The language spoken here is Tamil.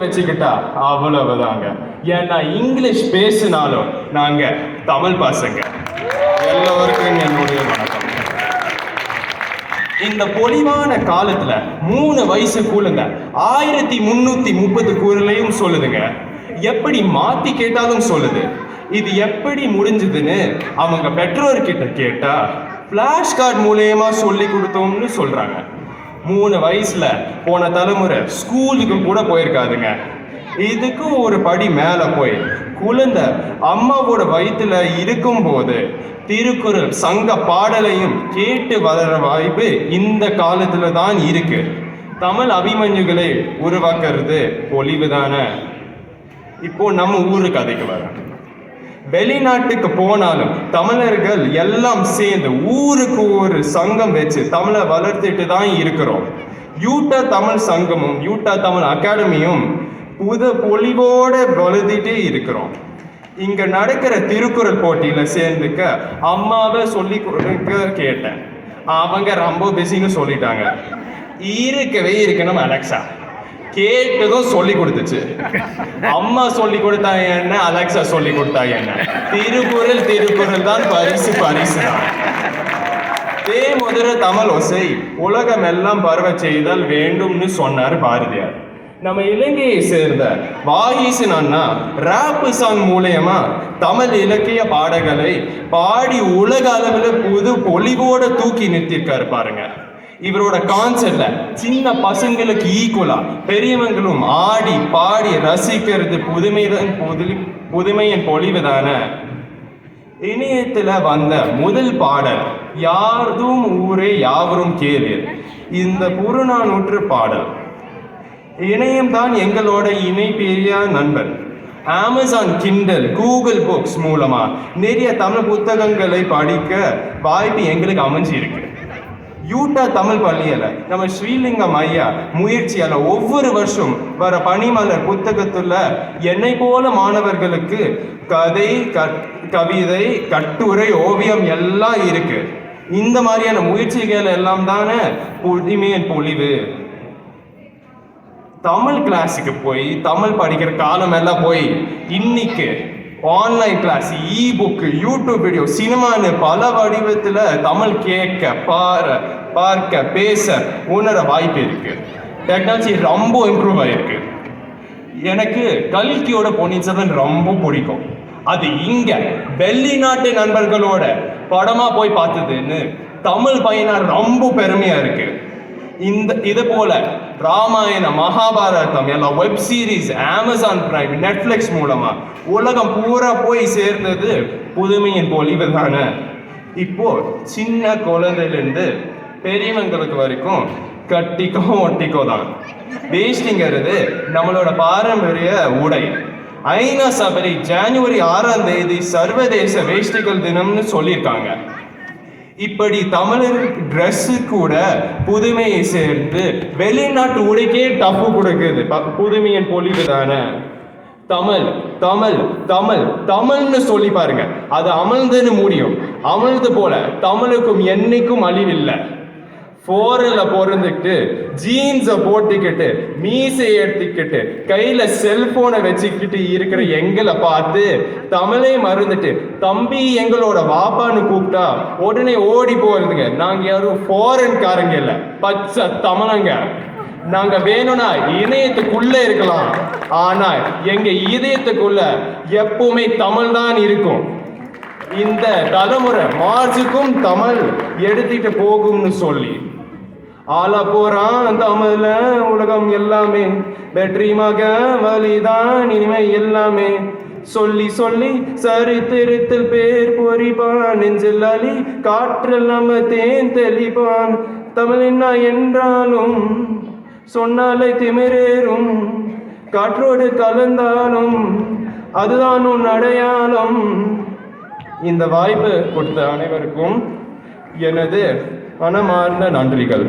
வச்சுக்கிட்டா அவ்வளவுதாங்க. ஏன்னா இங்கிலீஷ் பேசினாலும் நாங்க தமிழ் பசங்க. எல்லோருக்கும் என்னுடைய வணக்கம். இந்த பொலிவான காலத்துல 3 வயசு கூலுங்க 1330 கூறுலையும் சொல்லுதுங்க. எப்படி மாத்தி கேட்டாலும் சொல்லுது. இது எப்படி முடிஞ்சதுன்னு அவங்க பெற்றோர்கிட்ட கேட்டா பிளாஷ் கார்டு மூலமா சொல்லி கொடுத்தோம்னு சொல்றாங்க. 3 வயசுல போன தலைமுறை ஸ்கூலுக்கு கூட போயிருக்காதுங்க. இதுக்கும் ஒரு படி மேல போய் குழந்தை அம்மாவோட வயிற்றுல இருக்கும் போது திருக்குறள் சங்க பாடலையும் கேட்டு வளர வாய்ப்பு இந்த காலத்துல தான் இருக்கு. தமிழ் அபிமன்யுகளை உருவாக்குறது பொலிவு தானே. இப்போ நம்ம ஊரு கதைக்கு வர, வெளிநாட்டுக்கு போனாலும் தமிழர்கள் எல்லாம் சேர்ந்து ஊருக்கு ஒரு சங்கம் வச்சு தமிழை வளர்த்துட்டு தான் இருக்கிறோம். யூட்டா தமிழ் சங்கமும் யூட்டா தமிழ் அகாடமியும் புது பொலிவோட வளர்த்துட்டே இருக்கிறோம். இங்க நடக்கிற திருக்குறள் போட்டியில சேர்ந்துக்க அம்மாவை சொல்லி கொடுக்க கேட்டேன். அவங்க ரொம்ப பிஸின்னு சொல்லிட்டாங்க. இருக்கவே இருக்கணும் அலெக்சா கேட்டதும் சொல்லி கொடுத்துச்சு. அம்மா சொல்லி கொடுத்தா என்ன, அலெக்சா சொல்லி கொடுத்தா என்ன, திருக்குறள் தான் பரிசு தான். முதல தமிழ் ஒசை உலகம் எல்லாம் பரவ செய்தல் வேண்டும்னு சொன்னார் பாரதியார். நம்ம இலங்கையை சேர்ந்த வாகீசன் அண்ணா ராப் சாங் மூலயமா தமிழ் இலக்கிய பாடல்களை பாடி உலக அளவில் புது பொலிவோட தூக்கி நிறுத்திருக்காரு பாருங்க. இவரோட கான்செப்ட்ல சின்ன பசங்களுக்கு ஈக்குவலா பெரியவங்களும் ஆடி பாடி ரசிக்கிறது புதுமையின் பொலிவு தானே. இணையத்துல வந்த முதல் பாடல் யார்தும் ஊரே யாவரும் கேளீர், இந்த புறநானூற்று பாடல். இணையம் தான் எங்களோட இணைப்பிரிய நண்பன். அமேசான் கிண்டல், கூகுள் புக்ஸ் மூலமா நிறைய தமிழ் புத்தகங்களை படிக்க வாய்ப்பு எங்களுக்கு அமைஞ்சிருக்கு. யூட்டா தமிழ் பள்ளியில நம்ம ஸ்ரீலிங்கம் ஐயா முயற்சியால ஒவ்வொரு வருஷம் வர பனிமலர் புத்தகத்துல என்னை போல மாணவர்களுக்கு கதை, கவிதை, கட்டுரை, ஓவியம் எல்லாம் இருக்கு. இந்த மாதிரியான முயற்சிகள் எல்லாம் தானே புதுமையின் பொலிவு. தமிழ் கிளாஸுக்கு போய் தமிழ் படிக்கிற காலம் எல்லாம் போய் இன்னைக்கு ஆன்லைன் கிளாஸ், இ புக்கு, யூடியூப் வீடியோ, சினிமான்னு பல வடிவத்தில் தமிழ் கேட்க, பார்க்க, பேச, உணர வாய்ப்பு இருக்கு. டெக்னாலஜி ரொம்ப இம்ப்ரூவ் ஆயிருக்கு. எனக்கு கல்கியோட பொன்னியின் செல்வன் ரொம்ப பிடிக்கும். அது இங்க வெளிநாட்டு நண்பர்களோட படமா போய் பார்த்ததுன்னு தமிழ் பையனா ரொம்ப பெருமையா இருக்கு. இது போல ராமாயண, மகாபாரதம் எல்லாம் web series Amazon prime, Netflix மூலமா உலகம் பூரா போய் சேர்ந்தது புதுமையின் பொலிவு தானே. இப்போ சின்ன குழந்தையிலிருந்து பெரியவங்களுக்கு வரைக்கும் கட்டிக்கோ ஒட்டிக்கோ தான். வேஷ்டிங்கிறது நம்மளோட பாரம்பரிய உடை. ஐநா சபை ஜனவரி 6ஆம் தேதி சர்வதேச வேஷ்டிகள் தினம்னு சொல்லியிருக்காங்க. இப்படி தமிழர் ட்ரெஸ்ஸு கூட புதுமையை சேர்ந்து வெளிநாட்டு உடைக்கே டஃப்பு கொடுக்குது. புதுமையின் பொலிவு தானே. தமிழ் தமிழ் தமிழ் தமிழ்னு சொல்லி பாருங்க, அது அமழ்ந்துன்னு முடியும். அமழ்ந்து போல தமிழுக்கும் என்னைக்கும் அழிவில்லை. ஃபோரில் பிறந்துக்கிட்டு ஜீன்ஸை போட்டுக்கிட்டு மீசை எடுத்துக்கிட்டு கையில் செல்போனை வச்சுக்கிட்டு இருக்கிற எங்களை பார்த்து தமிழை மறந்துட்டு தம்பி எங்களோட வாப்பான்னு கூப்பிட்டா உடனே ஓடி போகிறதுங்க. நாங்கள் யாரும் ஃபாரின்காரங்க இல்லை, பச்சை தமிழங்க. நாங்க வேணும்னா இணையத்துக்குள்ள இருக்கலாம், ஆனா எங்க இதயத்துக்குள்ள எப்பவுமே தமிழ் தான் இருக்கும். இந்த தலைமுறை மார்ச்சுக்கும் தமிழ் எடுத்துட்டு போகும்னு சொல்லி ஆள போறான் தமிழ்ல உலகம் எல்லாமே, வெற்றி மக வழிதான் இனிமை எல்லாமே. சொல்லி சொல்லி சரித்திரத்தில் பேர் பொறிப்பான், நெஞ்சில் அலி காற்றில் நம்ம தேன் தெளிப்பான். தமிழின்னா என்றாலும் சொன்னாலே திமிரேறும், காற்றோடு கலந்தாலும் அதுதான் உன் அடையாளம். இந்த வாய்ப்பு கொடுத்த அனைவருக்கும் எனது மனமார்ந்த நன்றிகள்.